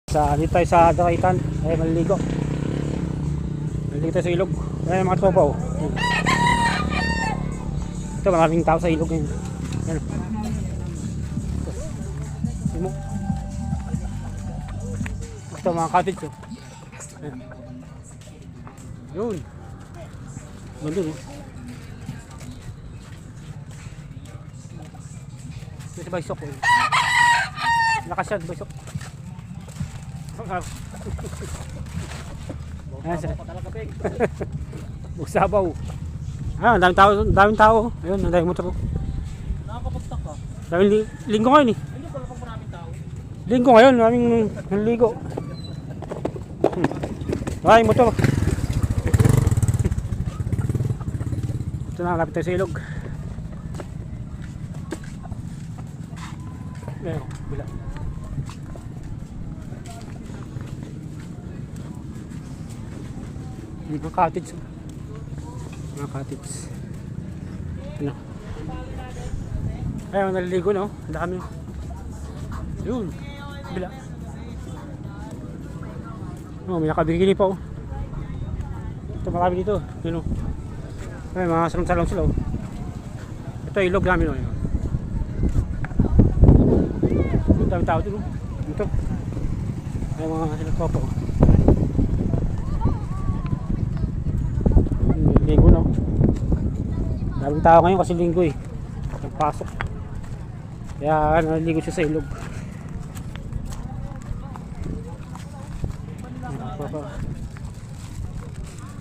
Dito tayo sa Dakaitan. Ay, maliligo. Maliligo tayo sa ilog. Ayan mga tropa oh. Ito maraming tao sa ilog ngayon. Ayan. Ito. Ito mga cottage oh. Ayan. Yun. Ganda oh. Ito si Baysok oh. Lakas yan Baysok. Bugsabaw. Ah, daming tao. Ayun, ang daming motor. Nakakapagtak ka. Daming linggo ngayon eh. Hindi pala pang maraming tao. Linggo ngayon, daming naligo. Daming motor. Ito na, lapit tayo sa ilog. Ayun, bila. Mga cottage. Mga cottage. Ano? Ayun, naliligo no? Ang dami. Yun. Bila. Oh, may nakabigili pa oh. Ito marami dito. Yun oh. Ay, mga salong-salong sila oh. Ito ilog namin oh. Ito dami tao dito oh. Ito. Ay, mga sinagpopo oh. Linggo no. Daming tao ngayon kasi linggo eh. Nagpasok. Kaya naliligo siya sa ilog.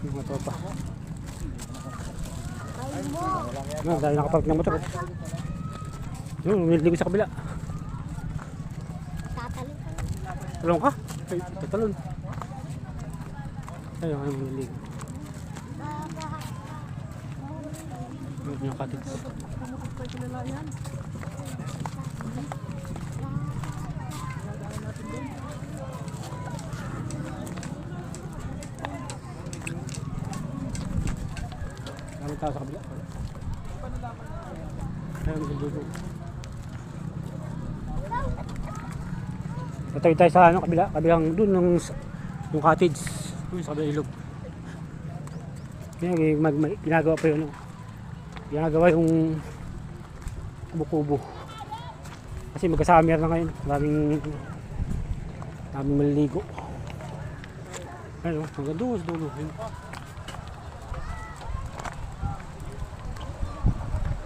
Mga tropa. Dahil nakapark ng motor. Yun, naliligo sa kabila. Talong ka? Ay, tatalon. Ayun, ayun naliligo. Yung cottage. Maraming tao sa kabila. Ayun, naliligo. Tatawid tayo sa ano, kabila. Kabilang dun yung cottage. Dun sa kabila ilog. Ginagawa pa yun. Ginagawa yung kubo-kubo. Kasi magka-summer na ngayon. Maraming maliligo. Ayun, hanggang doon sa dulo.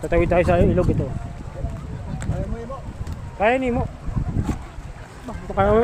Tatawid tayo sa ilog ito. Kaya mo. Kaya ni mo. Kaya mo.